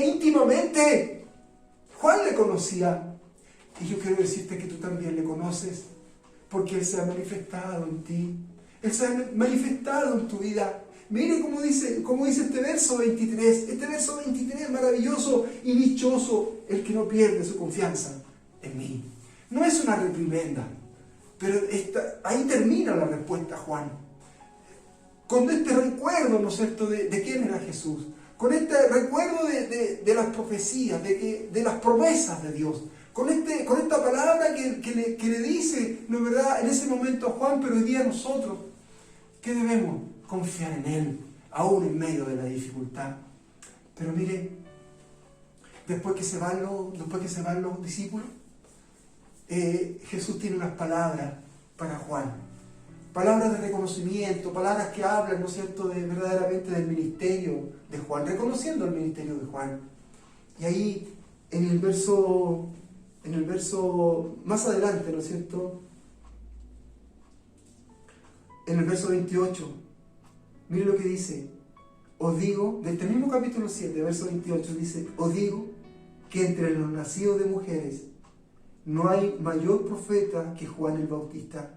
C: íntimamente, Juan le conocía. Y yo quiero decirte que tú también le conoces, porque Él se ha manifestado en ti. Él se ha manifestado en tu vida. Mire cómo dice este verso 23. Este verso 23 es maravilloso y dichoso el que no pierde su confianza en mí. No es una reprimenda, pero ahí termina la respuesta, Juan. Con este recuerdo, ¿no es cierto?, de quién era Jesús. Con este recuerdo de las profecías, de las promesas de Dios. Con esta palabra que le dice, ¿no es verdad?, en ese momento a Juan, pero hoy día a nosotros, que debemos confiar en Él, aún en medio de la dificultad. Pero mire, después que se van los discípulos, Jesús tiene unas palabras para Juan. Palabras de reconocimiento, palabras que hablan, ¿no es cierto?, verdaderamente del ministerio de Juan, reconociendo el ministerio de Juan. Y ahí, en el verso más adelante, ¿no es cierto?, en el verso 28, Mire lo que dice. Os digo, de este mismo capítulo 7, verso 28, dice, os digo que entre los nacidos de mujeres no hay mayor profeta que Juan el Bautista.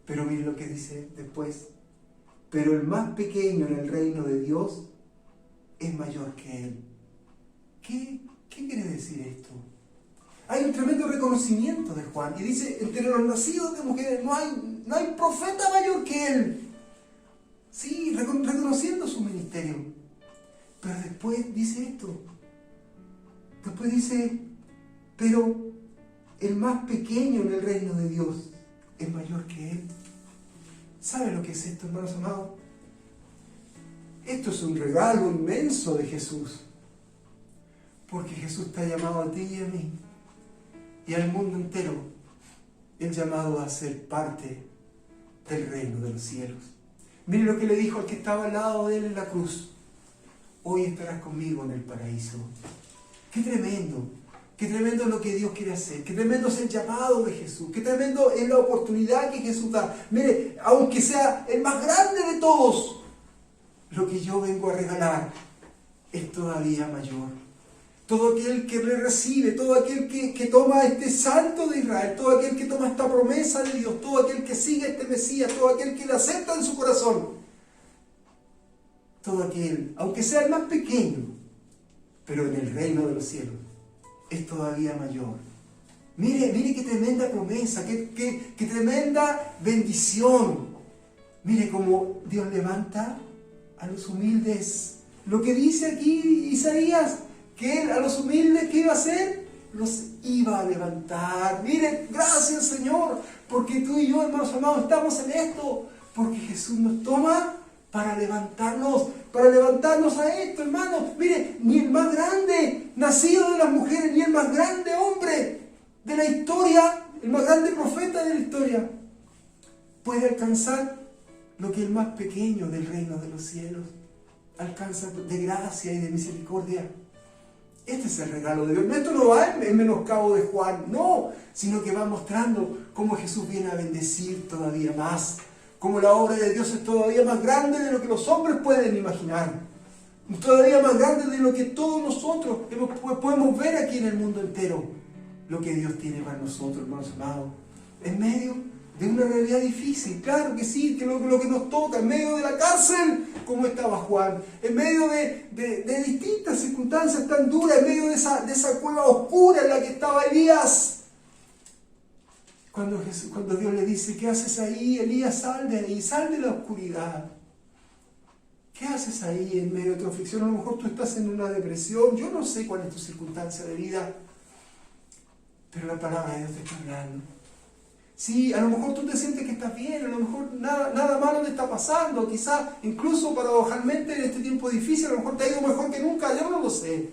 C: Pero mire lo que dice después. Pero el más pequeño en el reino de Dios es mayor que él. ¿Qué quiere decir esto? Hay un tremendo reconocimiento de Juan. Y dice, entre los nacidos de mujeres no hay profeta mayor que él. Sí, reconociendo su ministerio. Pero después dice esto. Después dice, pero el más pequeño en el reino de Dios es mayor que él. ¿Sabe lo que es esto, hermanos amados? Esto es un regalo inmenso de Jesús. Porque Jesús está llamado a ti y a mí y al mundo entero. El llamado a ser parte del reino de los cielos. Mire lo que le dijo al que estaba al lado de él en la cruz. Hoy estarás conmigo en el paraíso. ¡Qué tremendo! ¡Qué tremendo es lo que Dios quiere hacer! ¡Qué tremendo es el llamado de Jesús! ¡Qué tremendo es la oportunidad que Jesús da! Mire, aunque sea el más grande de todos, lo que yo vengo a regalar es todavía mayor. Todo aquel que le recibe, todo aquel que toma este santo de Israel, todo aquel que toma esta promesa de Dios, todo aquel que sigue este Mesías, todo aquel que le acepta en su corazón, todo aquel, aunque sea el más pequeño, pero en el reino de los cielos, es todavía mayor. Mire qué tremenda promesa, qué tremenda bendición. Mire cómo Dios levanta a los humildes. Lo que dice aquí Isaías, que Él a los humildes, ¿qué iba a hacer? Los iba a levantar. Mire, gracias Señor, porque tú y yo, hermanos amados, estamos en esto, porque Jesús nos toma para levantarnos a esto, hermanos. Mire, ni el más grande nacido de las mujeres, ni el más grande hombre de la historia, el más grande profeta de la historia, puede alcanzar lo que el más pequeño del reino de los cielos alcanza de gracia y de misericordia. Este es el regalo de Dios. Esto no va en menoscabo de Juan, no, sino que va mostrando cómo Jesús viene a bendecir todavía más, cómo la obra de Dios es todavía más grande de lo que los hombres pueden imaginar, todavía más grande de lo que todos nosotros podemos ver aquí en el mundo entero, lo que Dios tiene para nosotros, hermanos amados, en medio de una realidad difícil. Claro que sí, que lo que nos toca, en medio de la cárcel, como estaba Juan, en medio de distintas circunstancias tan duras, en medio de esa cueva oscura en la que estaba Elías. Cuando Dios le dice, ¿qué haces ahí, Elías? Sal de ahí, sal de la oscuridad. ¿Qué haces ahí en medio de tu aflicción? A lo mejor tú estás en una depresión, yo no sé cuál es tu circunstancia de vida, pero la palabra de Dios te está hablando. Sí, a lo mejor tú te sientes que estás bien, a lo mejor nada malo te está pasando, quizás incluso paradojalmente en este tiempo difícil, a lo mejor te ha ido mejor que nunca, yo no lo sé.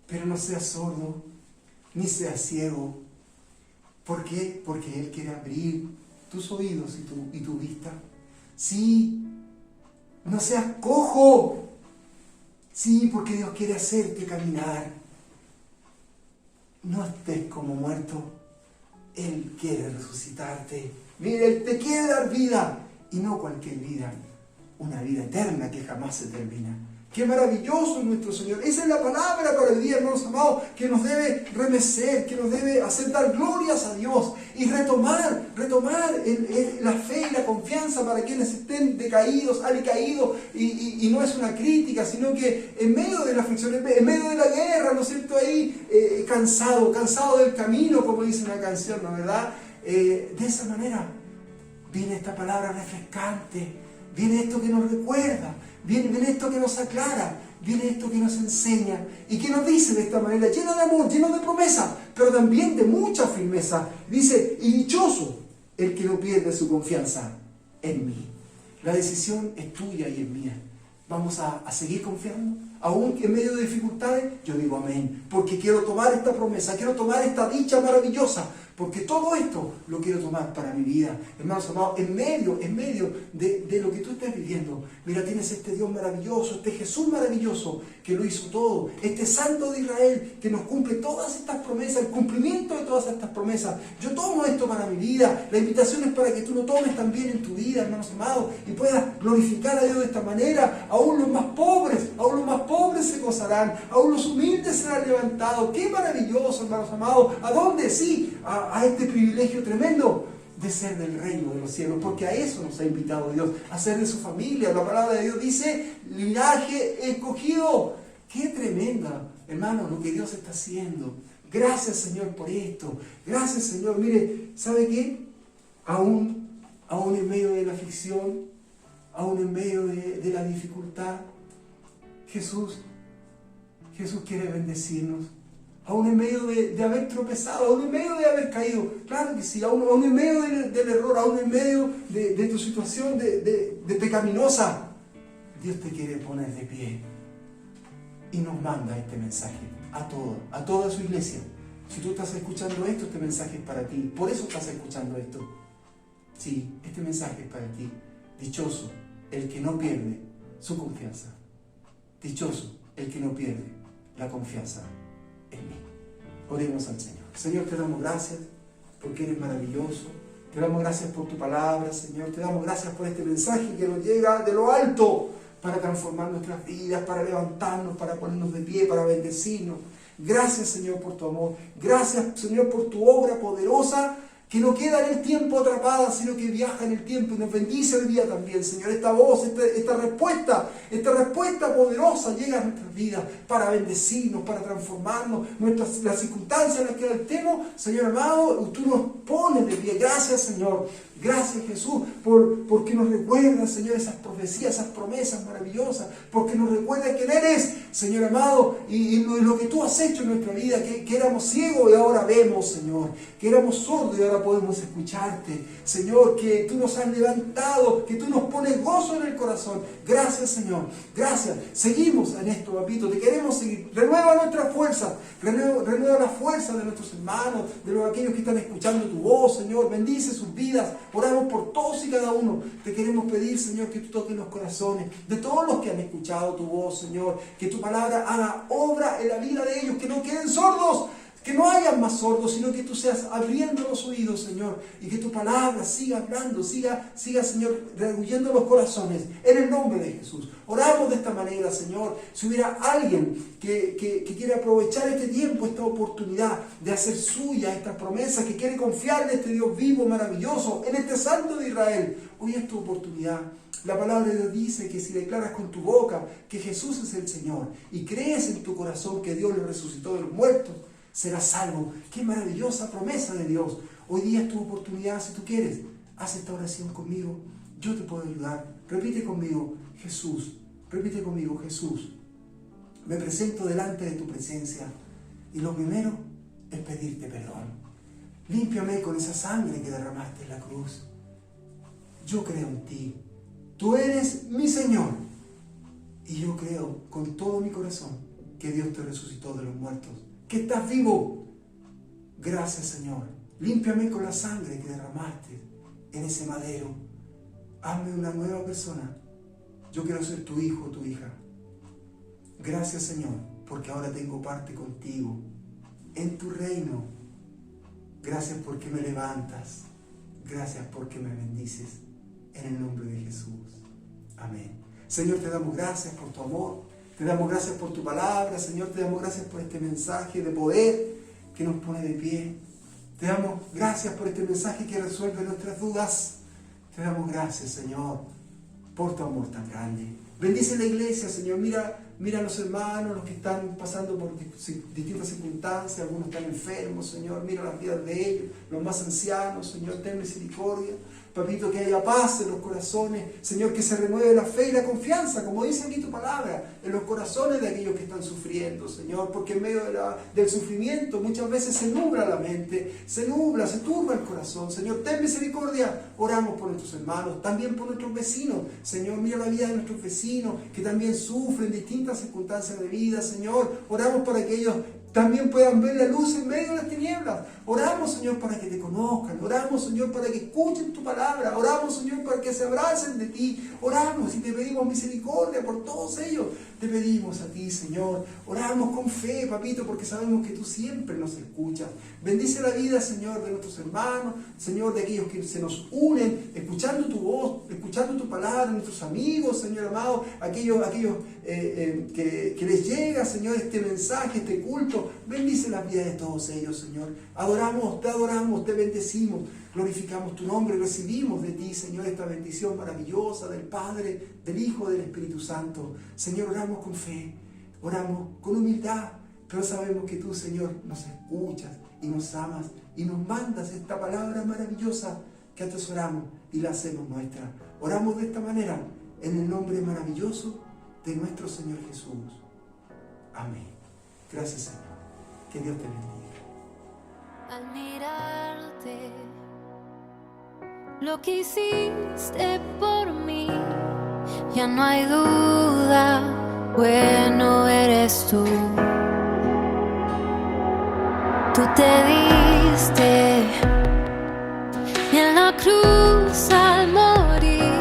C: Pero no seas sordo, ni seas ciego. ¿Por qué? Porque Él quiere abrir tus oídos y tu vista. Sí, no seas cojo. Sí, porque Dios quiere hacerte caminar. No estés como muerto. Él quiere resucitarte. Mire, Él te quiere dar vida. Y no cualquier vida. Una vida eterna que jamás se termina. ¡Qué maravilloso es nuestro Señor! Esa es la palabra para el día, hermanos amados, que nos debe remecer, que nos debe hacer dar glorias a Dios y retomar la fe y la confianza para quienes estén decaídos, alicaídos, y no es una crítica, sino que en medio de la aflicción, en medio de la guerra, ¿no es cierto? Ahí cansado del camino, como dice una canción, ¿no es verdad? De esa manera viene esta palabra refrescante, viene esto que nos recuerda, viene esto que nos aclara, viene esto que nos enseña y que nos dice de esta manera, lleno de amor, lleno de promesa, pero también de mucha firmeza. Dice, y dichoso el que no pierde su confianza en mí. La decisión es tuya y es mía. Vamos a seguir confiando, aún en medio de dificultades. Yo digo amén, porque quiero tomar esta promesa, quiero tomar esta dicha maravillosa, porque todo esto lo quiero tomar para mi vida. Hermanos amados, en medio de lo que tú estás viviendo, mira, tienes este Dios maravilloso, este Jesús maravilloso que lo hizo todo, este Santo de Israel que nos cumple todas estas promesas, el cumplimiento de todas estas promesas. Yo tomo esto para mi vida. La invitación es para que tú lo tomes también en tu vida, hermanos amados, y puedas glorificar a Dios de esta manera. Aún los más pobres se gozarán, aún los humildes serán levantados. ¡Qué maravilloso, hermanos amados! ¿A dónde? Sí, a este privilegio tremendo de ser del reino de los cielos, porque a eso nos ha invitado Dios, a ser de su familia. La palabra de Dios dice, linaje escogido. ¡Qué tremenda, hermano, lo que Dios está haciendo! Gracias, Señor, por esto. Gracias, Señor. Mire, ¿sabe qué? Aún en medio de la aflicción, aún en medio de la dificultad, Jesús quiere bendecirnos. Aún en medio de haber tropezado, aún en medio de haber caído, claro que sí, aún en medio del error, aún en medio de tu situación de pecaminosa, Dios te quiere poner de pie y nos manda este mensaje a toda su iglesia. Si tú estás escuchando esto, este mensaje es para ti, por eso estás escuchando esto. Sí, este mensaje es para ti. Dichoso el que no pierde su confianza. Dichoso el que no pierde la confianza en mí. Oremos al Señor. Señor, te damos gracias porque eres maravilloso. Te damos gracias por tu palabra, Señor. Te damos gracias por este mensaje que nos llega de lo alto para transformar nuestras vidas, para levantarnos, para ponernos de pie, para bendecirnos. Gracias, Señor, por tu amor. Gracias, Señor, por tu obra poderosa que no queda en el tiempo atrapada, sino que viaja en el tiempo y nos bendice hoy día también, Señor. Esta voz, esta respuesta poderosa llega a nuestras vidas para bendecirnos, para transformarnos, las circunstancias en las que estemos, Señor amado, tú nos pones de pie. Gracias, Señor. Gracias, Jesús, porque nos recuerdas, Señor, esas profecías, esas promesas maravillosas, porque nos recuerdas quién eres, Señor amado, y lo que tú has hecho en nuestra vida, que éramos ciegos y ahora vemos, Señor, que éramos sordos y ahora podemos escucharte, Señor, que tú nos has levantado, que tú nos pones gozo en el corazón. Gracias, Señor, gracias. Seguimos en esto, papito, te queremos seguir. Renueva nuestra fuerza, renueva la fuerza de nuestros hermanos, de aquellos que están escuchando tu voz, Señor. Bendice sus vidas. Oramos por todos y cada uno. Te queremos pedir, Señor, que tú toques los corazones de todos los que han escuchado tu voz, Señor. Que tu palabra haga obra en la vida de ellos, que no queden sordos, que no hayan más sordos, sino que tú seas abriendo los oídos, Señor, y que tu palabra siga hablando, siga, Señor, redarguyendo los corazones, en el nombre de Jesús. Oramos de esta manera, Señor. Si hubiera alguien que quiere aprovechar este tiempo, esta oportunidad de hacer suya esta promesa, que quiere confiar en este Dios vivo, maravilloso, en este Santo de Israel, hoy es tu oportunidad. La palabra de Dios dice que si declaras con tu boca que Jesús es el Señor y crees en tu corazón que Dios le resucitó de los muertos, serás salvo. ¡Qué maravillosa promesa de Dios! Hoy día es tu oportunidad. Si tú quieres, haz esta oración conmigo. Yo te puedo ayudar. Repite conmigo, Jesús. Repite conmigo, Jesús. Me presento delante de tu presencia y lo primero es pedirte perdón. Límpiame con esa sangre que derramaste en la cruz. Yo creo en ti. Tú eres mi Señor. Y yo creo con todo mi corazón que Dios te resucitó de los muertos, que estás vivo. Gracias, Señor. Límpiame con la sangre que derramaste en ese madero. Hazme una nueva persona. Yo quiero ser tu hijo o tu hija. Gracias, Señor, porque ahora tengo parte contigo en tu reino. Gracias porque me levantas. Gracias porque me bendices. En el nombre de Jesús. Amén. Señor, te damos gracias por tu amor. Te damos gracias por tu palabra, Señor. Te damos gracias por este mensaje de poder que nos pone de pie. Te damos gracias por este mensaje que resuelve nuestras dudas. Te damos gracias, Señor, por tu amor tan grande. Bendice la iglesia, Señor. Mira a los hermanos, los que están pasando por distintas circunstancias. Algunos están enfermos, Señor. Mira las vidas de ellos, los más ancianos, Señor. Ten misericordia. Papito, que haya paz en los corazones, Señor, que se renueve la fe y la confianza, como dice aquí tu palabra, en los corazones de aquellos que están sufriendo, Señor, porque en medio del sufrimiento muchas veces se nubla la mente, se turba el corazón. Señor, ten misericordia. Oramos por nuestros hermanos, también por nuestros vecinos. Señor, mira la vida de nuestros vecinos que también sufren distintas circunstancias de vida, Señor. Oramos para que ellos también puedan ver la luz en medio de las tinieblas. Oramos, Señor, para que te conozcan. Oramos, Señor, para que escuchen tu palabra. Oramos, Señor, para que se abracen de ti. Oramos y te pedimos misericordia por todos ellos. Te pedimos a ti, Señor. Oramos con fe, papito, porque sabemos que tú siempre nos escuchas. Bendice la vida, Señor, de nuestros hermanos, Señor, de aquellos que se nos unen, escuchando tu voz, escuchando tu palabra, nuestros amigos, Señor amado, aquellos que les llega, Señor, este mensaje, este culto. Bendice la vida de todos ellos, Señor. Adoramos, te bendecimos, glorificamos tu nombre, recibimos de ti, Señor, esta bendición maravillosa del Padre, del Hijo, del Espíritu Santo. Señor, oramos con fe, oramos con humildad, pero sabemos que tú, Señor, nos escuchas y nos amas y nos mandas esta palabra maravillosa que atesoramos y la hacemos nuestra. Oramos de esta manera en el nombre maravilloso de nuestro Señor Jesús. Amén. Gracias, Señor. Que Dios te bendiga.
D: Al mirarte, lo que hiciste por mí, ya no hay duda, bueno eres tú. Tú te diste en la cruz al morir,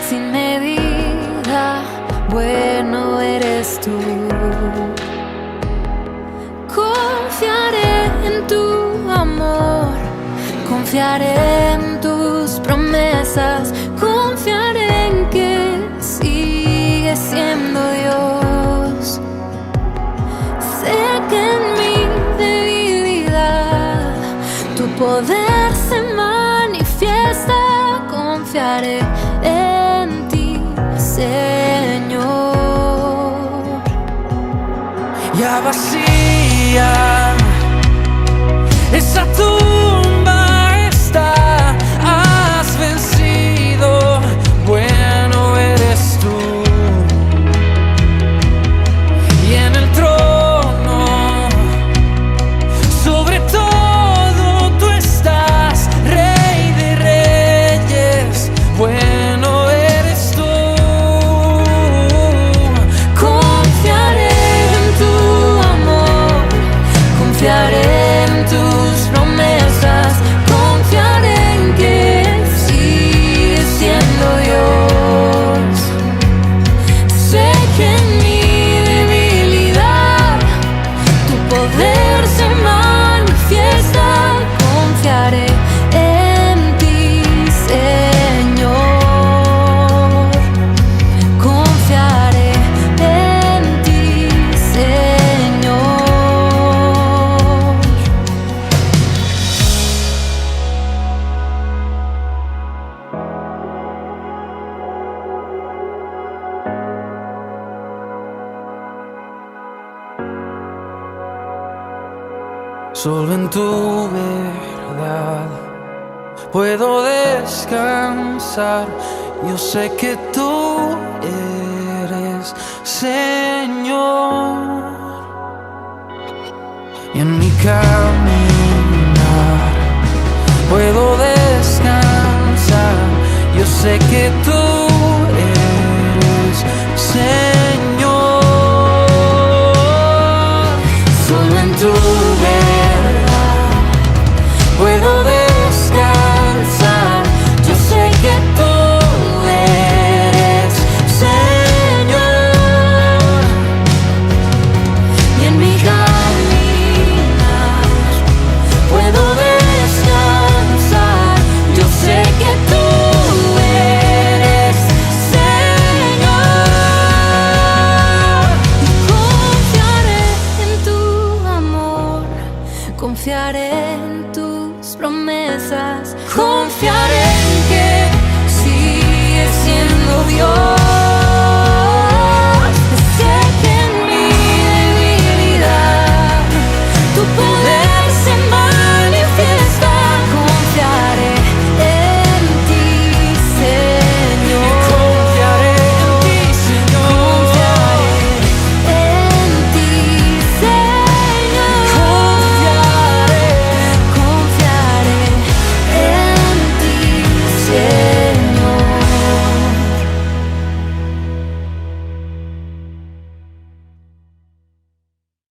D: sin medida, bueno eres tú. Confiaré en tu amor, confiaré en tus promesas, confiaré en que sigues siendo Dios. Sé que en mi debilidad tu poder se manifiesta, confiaré en ti, Señor.
E: Ya vacía esa tumba está, has vencido, bueno eres tú. Y en el trono, sobre todo tú estás, Rey de Reyes, bueno eres tú. Confiaré en tu amor, confiaré en tus promesas, confiaré en que sigues siendo Dios. Sé que en mi debilidad tu poder se manifiesta, confiaré en ti, Señor. Confiaré en ti, Señor. Solo en tu verdad puedo descansar. Yo sé que tú eres Señor. Y en mi caminar puedo descansar. Yo sé que tú eres Señor. Solo en tu verdad puedo descansar. Yo sé que tú eres Señor. Y en mi caminar puedo descansar. Yo sé que tú eres Señor. Confiaré en tu amor, confiaré en tus promesas, confiaré en que sigues siendo Dios.